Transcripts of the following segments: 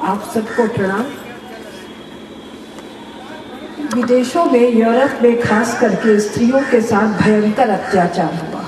आप सबको प्रणाम। विदेशों में, यूरोप में खास करके स्त्रियों के साथ भयंकर अत्याचार हुआ।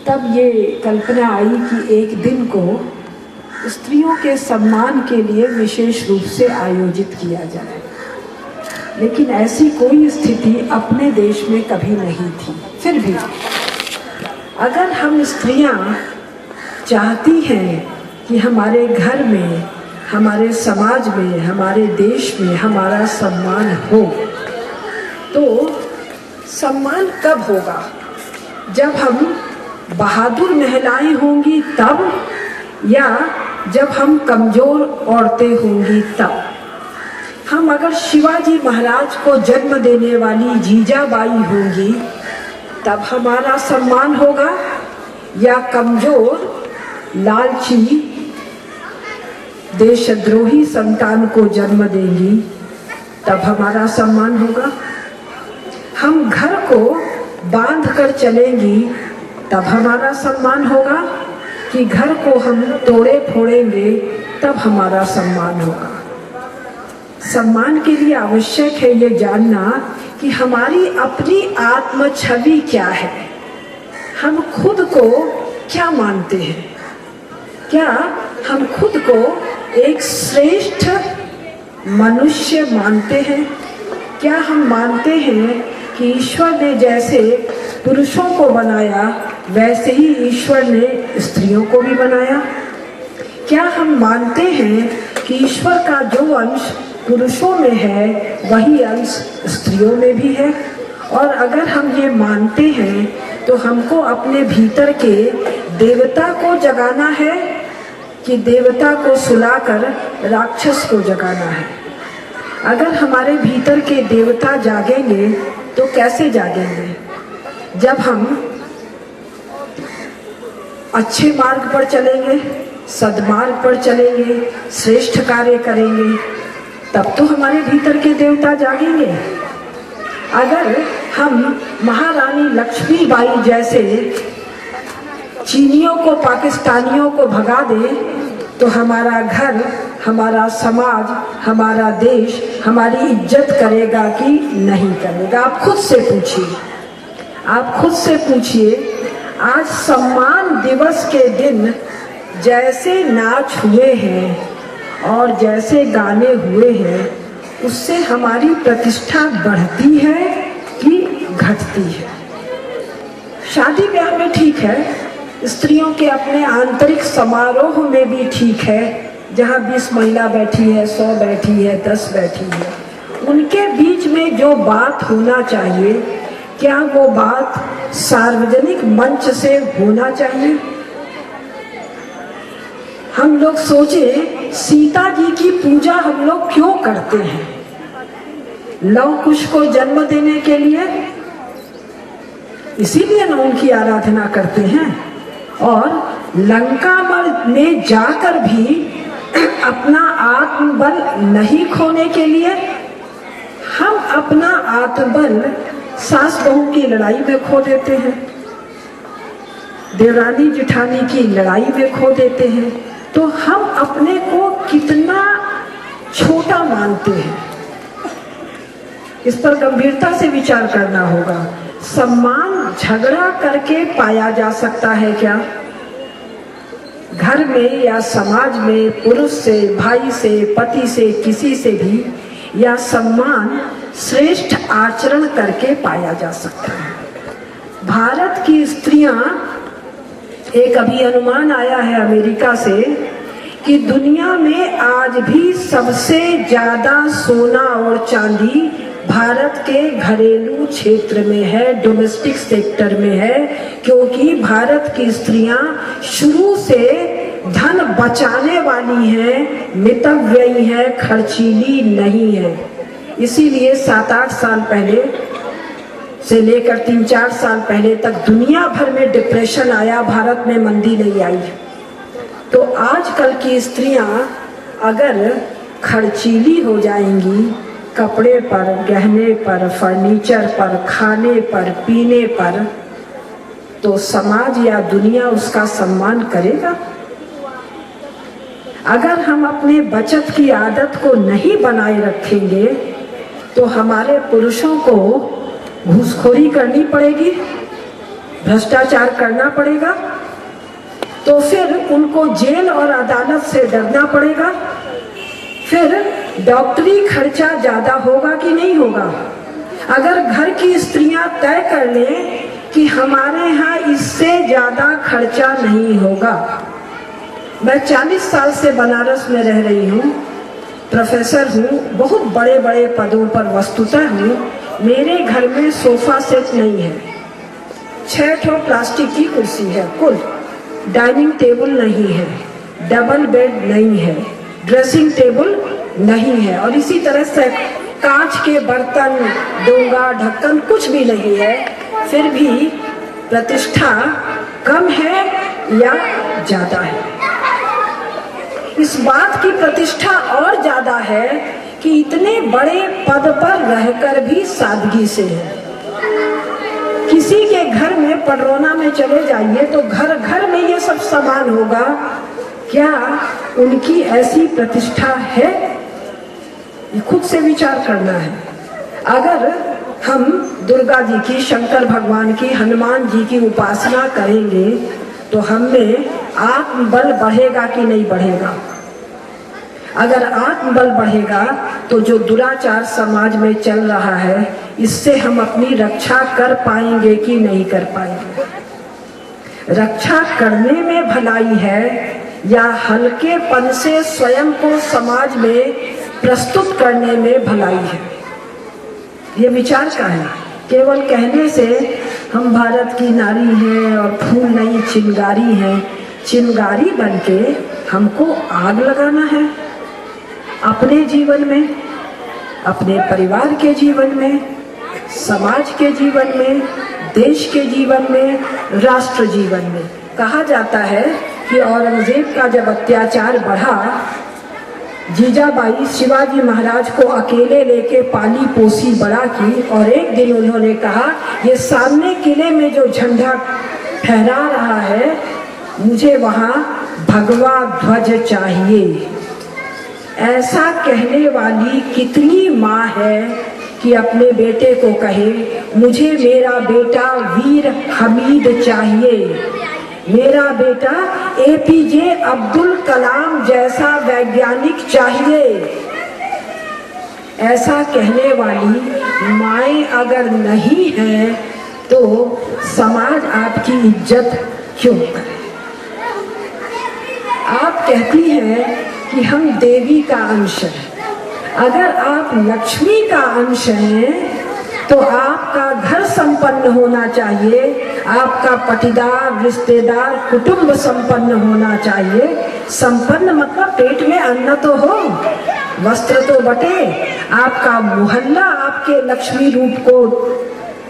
तब ये कल्पना आई कि एक दिन को स्त्रियों के सम्मान के लिए विशेष रूप से आयोजित किया जाए, लेकिन ऐसी कोई स्थिति अपने देश में कभी नहीं थी। फिर भी अगर हम स्त्रियां चाहती हैं कि हमारे घर में, हमारे समाज में, हमारे देश में हमारा सम्मान हो, तो सम्मान कब होगा? जब हम बहादुर महिलाएं होंगी तब, या जब हम कमजोर औरतें होंगी तब। हम अगर शिवाजी महाराज को जन्म देने वाली जीजाबाई होंगी तब हमारा सम्मान होगा, या कमजोर लालची देशद्रोही संतान को जन्म देंगी तब हमारा सम्मान होगा? हम घर को बांध कर चलेंगी तब हमारा सम्मान होगा, कि घर को हम तोड़े फोड़ेंगे तब हमारा सम्मान होगा? सम्मान के लिए आवश्यक है ये जानना कि हमारी अपनी आत्म छवि क्या है, हम खुद को क्या मानते हैं। क्या हम खुद को एक श्रेष्ठ मनुष्य मानते हैं? क्या हम मानते हैं कि ईश्वर ने जैसे पुरुषों को बनाया वैसे ही ईश्वर ने स्त्रियों को भी बनाया? क्या हम मानते हैं कि ईश्वर का जो अंश पुरुषों में है वही अंश स्त्रियों में भी है? और अगर हम ये मानते हैं तो हमको अपने भीतर के देवता को जगाना है कि देवता को सुलाकर राक्षस को जगाना है? अगर हमारे भीतर के देवता जागेंगे तो कैसे जागेंगे? जब हम अच्छे मार्ग पर चलेंगे, सद्मार्ग पर चलेंगे, श्रेष्ठ कार्य करेंगे, तब तो हमारे भीतर के देवता जागेंगे। अगर हम महारानी लक्ष्मीबाई जैसे चीनियों को, पाकिस्तानियों को भगा दें तो हमारा घर, हमारा समाज, हमारा देश हमारी इज्जत करेगा कि नहीं करेगा? आप खुद से पूछिए, आप खुद से पूछिए। आज सम्मान दिवस के दिन जैसे नाच हुए हैं और जैसे गाने हुए हैं, उससे हमारी प्रतिष्ठा बढ़ती है कि घटती है? शादी ब्याह में ठीक है, स्त्रियों के अपने आंतरिक समारोह में भी ठीक है, जहाँ 20 महिला बैठी है, 100 बैठी है, 10 बैठी है, उनके बीच में जो बात होना चाहिए, क्या वो बात सार्वजनिक मंच से होना चाहिए? हम लोग सोचे, सीता जी की पूजा हम लोग क्यों करते हैं? लव कुश को जन्म देने के लिए, इसीलिए ना उनकी आराधना करते हैं। और लंका में जाकर भी अपना आत्मबल नहीं खोने के लिए हम अपना आत्मबल सास बहू की लड़ाई में खो देते हैं, देवरानी जेठानी की लड़ाई में खो देते हैं। तो हम अपने को कितना छोटा मानते हैं, इस पर गंभीरता से विचार करना होगा। सम्मान झगड़ा करके पाया जा सकता है क्या? घर में या समाज में पुरुष से, भाई से, पति से, किसी से भी, या सम्मान श्रेष्ठ आचरण करके पाया जा सकता है? भारत की स्त्रियां, एक अभी अनुमान आया है अमेरिका से कि दुनिया में आज भी सबसे ज्यादा सोना और चांदी भारत के घरेलू क्षेत्र में है, डोमेस्टिक सेक्टर में है, क्योंकि भारत की स्त्रियां शुरू से धन बचाने वाली हैं, मितव्ययी हैं, खर्चीली नहीं है। इसीलिए 7-8 साल पहले से लेकर 3-4 साल पहले तक दुनिया भर में डिप्रेशन आया, भारत में मंदी नहीं आई। तो आजकल की स्त्रियां अगर खर्चीली हो जाएंगी, कपड़े पर, गहने पर, फर्नीचर पर, खाने पर, पीने पर, तो समाज या दुनिया उसका सम्मान करेगा? अगर हम अपने बचत की आदत को नहीं बनाए रखेंगे तो हमारे पुरुषों को घूसखोरी करनी पड़ेगी, भ्रष्टाचार करना पड़ेगा, तो फिर उनको जेल और अदालत से डरना पड़ेगा। फिर डॉक्टरी खर्चा ज़्यादा होगा कि नहीं होगा? अगर घर की स्त्रियां तय कर लें कि हमारे यहाँ इससे ज़्यादा खर्चा नहीं होगा। मैं 40 साल से बनारस में रह रही हूँ, प्रोफेसर हूँ, बहुत बड़े बड़े पदों पर वस्तुतः हूँ। मेरे घर में सोफा सेट नहीं है, 6 ठो प्लास्टिक की कुर्सी है कुल, डाइनिंग टेबल नहीं है, डबल बेड नहीं है, ड्रेसिंग टेबल नहीं है, और इसी तरह से कांच के बर्तन, डोंगा, ढक्कन कुछ भी नहीं है। फिर भी प्रतिष्ठा कम है या ज़्यादा है? इस बात की प्रतिष्ठा और ज़्यादा है कि इतने बड़े पद पर रहकर भी सादगी से है। किसी के घर में पडरौना में चले जाइए तो घर घर में ये सब सामान होगा, क्या उनकी ऐसी प्रतिष्ठा है? ये खुद से विचार करना है। अगर हम दुर्गा जी की, शंकर भगवान की, हनुमान जी की उपासना करेंगे तो हमें आत्मबल बढ़ेगा कि नहीं बढ़ेगा? अगर आत्मबल बढ़ेगा तो जो दुराचार समाज में चल रहा है इससे हम अपनी रक्षा कर पाएंगे कि नहीं कर पाएंगे? रक्षा करने में भलाई है या हल्केपन से स्वयं को समाज में प्रस्तुत करने में भलाई है? ये विचार का है। केवल कहने से हम भारत की नारी हैं और फूल नहीं चिंगारी हैं, चिंगारी बनके हमको आग लगाना है अपने जीवन में, अपने परिवार के जीवन में, समाज के जीवन में, देश के जीवन में, राष्ट्र जीवन में। कहा जाता है कि औरंगजेब का जब अत्याचार बढ़ा, जीजाबाई शिवाजी महाराज को अकेले लेके पाली पोसी बड़ा की, और एक दिन उन्होंने कहा ये सामने किले में जो झंडा फहरा रहा है मुझे वहाँ भगवा ध्वज चाहिए। ऐसा कहने वाली कितनी माँ है कि अपने बेटे को कहे मुझे मेरा बेटा वीर हमीद चाहिए, मेरा बेटा एपीजे अब्दुल कलाम जैसा वैज्ञानिक चाहिए। ऐसा कहने वाली माएँ अगर नहीं हैं तो समाज आपकी इज्जत क्यों करे? आप कहती हैं कि हम देवी का अंश हैं। अगर आप लक्ष्मी का अंश हैं तो आपका घर संपन्न होना चाहिए, आपका पटीदार, रिश्तेदार, कुटुंब संपन्न होना चाहिए। संपन्न मतलब पेट में अन्न तो हो, वस्त्र तो बटे, आपका मोहल्ला आपके लक्ष्मी रूप को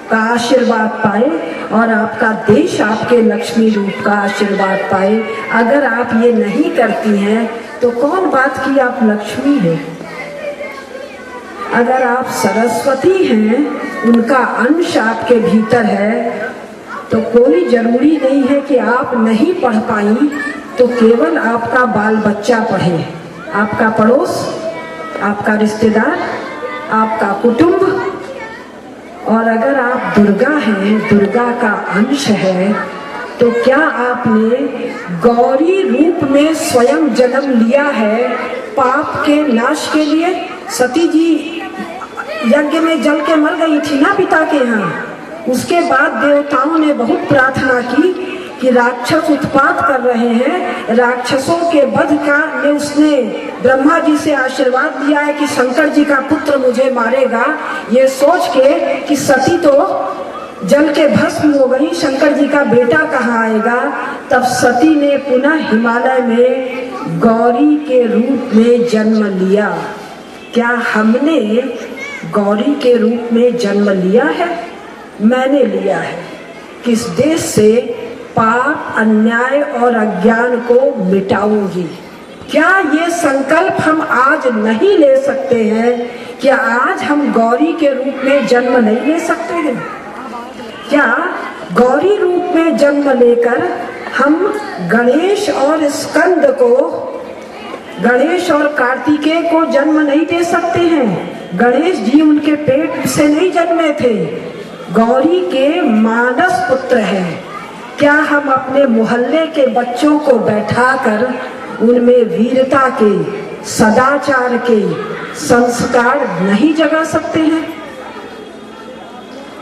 का आशीर्वाद पाए और आपका देश आपके लक्ष्मी रूप का आशीर्वाद पाए। अगर आप ये नहीं करती हैं तो कौन बात की आप लक्ष्मी हैं? अगर आप सरस्वती हैं, उनका अंश आपके भीतर है, तो कोई जरूरी नहीं है कि आप नहीं पढ़ पाई तो केवल आपका बाल बच्चा पढ़े। आपका पड़ोस, आपका रिश्तेदार, आपका कुटुंब। और अगर आप दुर्गा हैं, दुर्गा का अंश है, तो क्या आपने गौरी रूप में स्वयं जन्म लिया है पाप के नाश के लिए? सती जी यज्ञ में जल के मर गई थी ना पिता के यहाँ। उसके बाद देवताओं ने बहुत प्रार्थना की कि राक्षस उत्पात कर रहे हैं, राक्षसों के वध का में उसने ब्रह्मा जी से आशीर्वाद लिया है कि शंकर जी का पुत्र मुझे मारेगा। ये सोच के कि सती तो जल के भस्म हो गई, शंकर जी का बेटा कहाँ आएगा? तब सती ने पुनः हिमालय में गौरी के रूप में जन्म लिया। क्या हमने गौरी के रूप में जन्म लिया है? मैंने लिया है। किस देश से पाप, अन्याय और अज्ञान को मिटाऊंगी। क्या ये संकल्प हम आज नहीं ले सकते हैं? क्या आज हम गौरी के रूप में जन्म नहीं ले सकते हैं? क्या गौरी रूप में जन्म लेकर हम गणेश और स्कंद को गणेश और कार्तिकेय को जन्म नहीं दे सकते हैं। गणेश जी उनके पेट से नहीं जन्मे थे, गौरी के मानस पुत्र हैं। क्या हम अपने मोहल्ले के बच्चों को बैठाकर उनमें वीरता के, सदाचार के संस्कार नहीं जगा सकते हैं?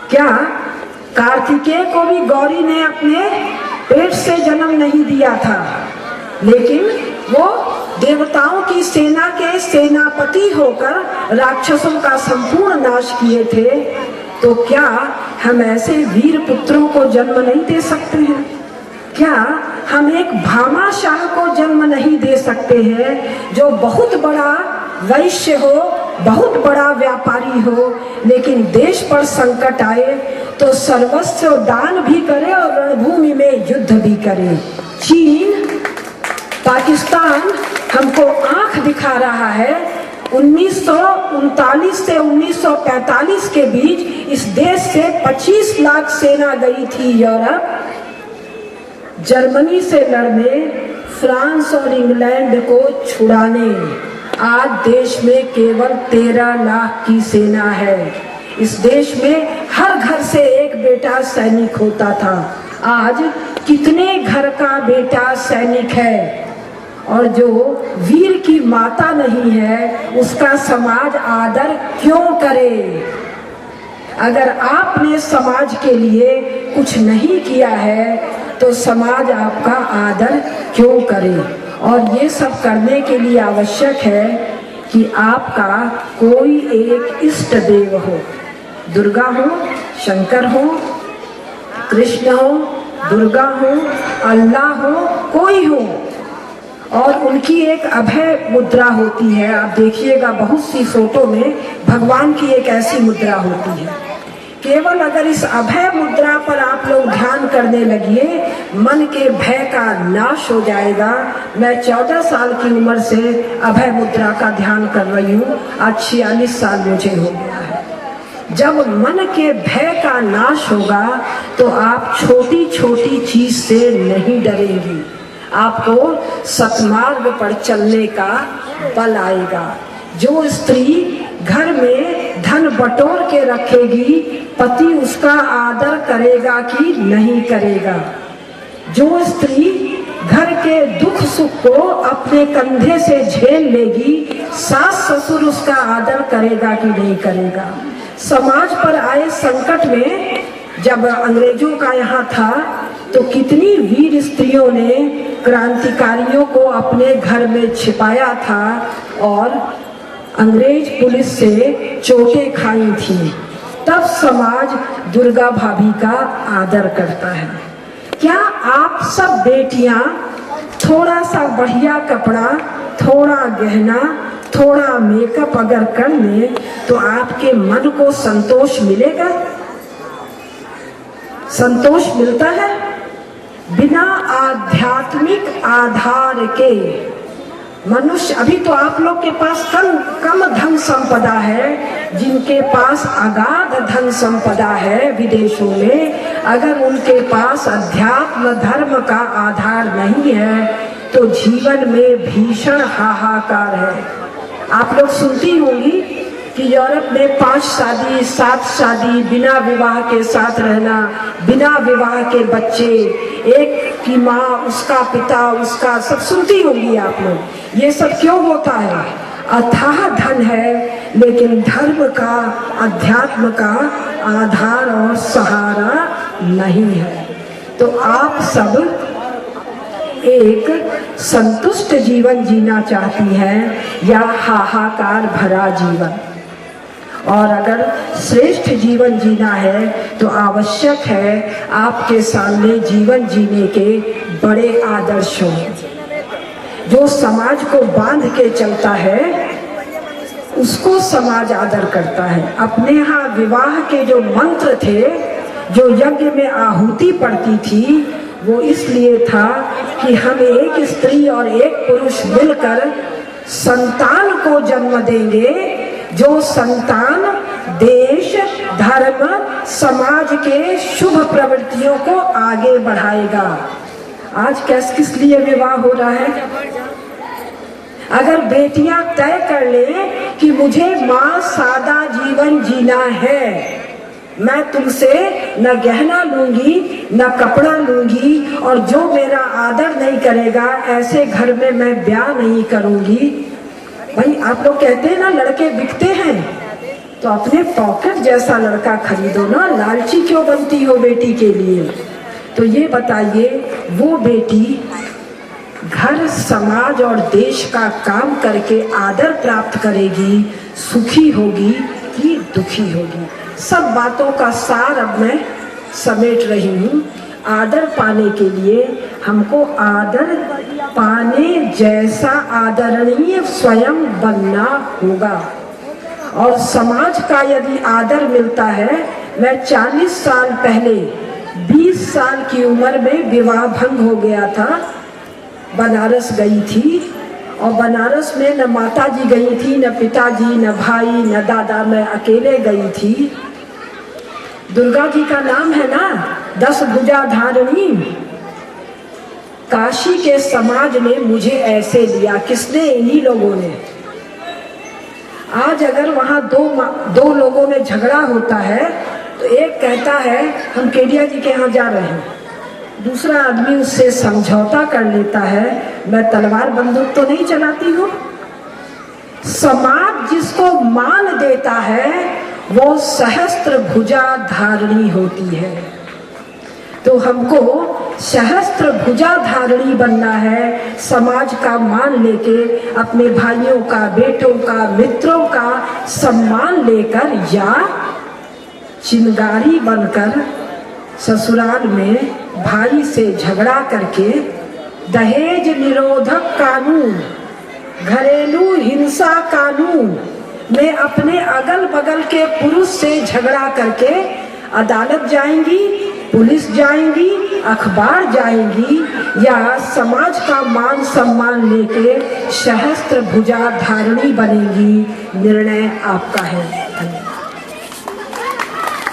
क्या कार्तिकेय को भी गौरी ने अपने पेट से जन्म नहीं दिया था, लेकिन वो देवताओं की सेना के सेनापति होकर राक्षसों का संपूर्ण नाश किए थे। तो क्या हम ऐसे वीर पुत्रों को जन्म नहीं दे सकते हैं? क्या हम एक भामाशाह को जन्म नहीं दे सकते हैं जो बहुत बड़ा वैश्य हो, बहुत बड़ा व्यापारी हो, लेकिन देश पर संकट आए तो सर्वस्व दान भी करे और रणभूमि में युद्ध भी करे? चीन, पाकिस्तान हमको आंख दिखा रहा है। 1939 से 1945 के बीच इस देश से 25 लाख सेना गई थी यूरोप, जर्मनी से लड़ने, फ्रांस और इंग्लैंड को छुड़ाने। आज देश में केवल 13 लाख की सेना है। इस देश में हर घर से एक बेटा सैनिक होता था। आज कितने घर का बेटा सैनिक है? और जो वीर की माता नहीं है उसका समाज आदर क्यों करे? अगर आपने समाज के लिए कुछ नहीं किया है तो समाज आपका आदर क्यों करे? और ये सब करने के लिए आवश्यक है कि आपका कोई एक इष्ट देव हो, दुर्गा हो, शंकर हो, कृष्ण हो, दुर्गा हो, अल्लाह हो, कोई हो, और उनकी एक अभय मुद्रा होती है। आप देखिएगा बहुत सी फोटो में भगवान की एक ऐसी मुद्रा होती है। केवल अगर इस अभय मुद्रा पर आप लोग ध्यान करने लगिए, मन के भय का नाश हो जाएगा। मैं 14 साल की उम्र से अभय मुद्रा का ध्यान कर रही हूँ, आज 46 साल मुझे हो गया है। जब मन के भय का नाश होगा तो आप छोटी छोटी चीज से नहीं डरेंगी, आपको सतमार्ग पर चलने का बल आएगा। जो स्त्री घर में धन बटोर के रखेगी, पति उसका आदर करेगा कि नहीं करेगा? जो स्त्री घर के दुख सुख को अपने कंधे से झेल लेगी, सास ससुर उसका आदर करेगा कि नहीं करेगा? समाज पर आए संकट में जब अंग्रेजों का यहाँ था तो कितनी वीर स्त्रियों ने क्रांतिकारियों को अपने घर में छिपाया था और अंग्रेज पुलिस से चोटें खाई थी। तब समाज दुर्गा भाभी का आदर करता है। क्या आप सब बेटियां थोड़ा सा बढ़िया कपड़ा, थोड़ा गहना, थोड़ा मेकअप अगर कर ले तो आपके मन को संतोष मिलेगा? संतोष मिलता है? बिना आध्यात्मिक आधार के मनुष्य, अभी तो आप लोग के पास कम धन संपदा है, जिनके पास अगाध धन संपदा है विदेशों में, अगर उनके पास अध्यात्म धर्म का आधार नहीं है तो जीवन में भीषण हाहाकार है। आप लोग सुनती होंगी कि यूरोप में 5 शादी, 7 शादी, बिना विवाह के साथ रहना, बिना विवाह के बच्चे, एक की माँ, उसका पिता, उसका, सब सुनती होंगी आप लोग। ये सब क्यों होता है? अथाह धन है लेकिन धर्म का, अध्यात्म का आधार और सहारा नहीं है। तो आप सब एक संतुष्ट जीवन जीना चाहती हैं या हाहाकार भरा जीवन? और अगर श्रेष्ठ जीवन जीना है तो आवश्यक है आपके सामने जीवन जीने के बड़े आदर्श हों। जो समाज को बांध के चलता है उसको समाज आदर करता है। अपने यहाँ विवाह के जो मंत्र थे, जो यज्ञ में आहुति पड़ती थी, वो इसलिए था कि हम एक स्त्री और एक पुरुष मिलकर संतान को जन्म देंगे, जो संतान देश, धर्म, समाज के शुभ प्रवृत्तियों को आगे बढ़ाएगा। आज किस लिए विवाह हो रहा है? अगर बेटियां तय कर ले कि मुझे माँ सादा जीवन जीना है, मैं तुमसे न गहना लूंगी न कपड़ा लूंगी, और जो मेरा आदर नहीं करेगा ऐसे घर में मैं ब्याह नहीं करूंगी। भाई आप लोग कहते हैं ना लड़के बिकते हैं, तो अपने पॉकेट जैसा लड़का खरीदो ना, लालची क्यों बनती हो बेटी के लिए। तो ये बताइए, वो बेटी घर समाज और देश का काम करके आदर प्राप्त करेगी, सुखी होगी कि दुखी होगी। सब बातों का सार अब मैं समेट रही हूँ। आदर पाने के लिए हमको आदर पाने जैसा आदरणीय स्वयं बनना होगा। और समाज का यदि आदर मिलता है, मैं 40 साल पहले 20 साल की उम्र में विवाह भंग हो गया था, बनारस गई थी, और बनारस में न माता जी गई थी, न पिताजी, न भाई, न दादा, मैं अकेले गई थी। दुर्गा जी का नाम है ना, 10 भुजा धारिणी। काशी के समाज ने मुझे ऐसे लिया, किसने? इन्हीं लोगों ने। आज अगर वहाँ दो लोगों में झगड़ा होता है तो एक कहता है हम केडिया जी के यहाँ जा रहे हैं, दूसरा आदमी उससे समझौता कर लेता है, मैं तलवार बंदूक तो नहीं चलाती हूँ। समाज जिसको मान देता है वो सहस्त्र भुजा धारिणी होती है। तो हमको सहस्त्र भुजा धारिणी बनना है, समाज का मान लेके, अपने भाइयों का, बेटों का, मित्रों का सम्मान लेकर, या चिंगारी बनकर ससुराल में भाई से झगड़ा करके दहेज निरोधक कानून, घरेलू हिंसा कानून में अपने अगल बगल के पुरुष से झगड़ा करके अदालत जाएंगी, पुलिस जाएंगी, अखबार जाएंगी, या समाज का मान सम्मान लेके सहस्त्र भुजा धारिणी बनेगी। निर्णय आपका है।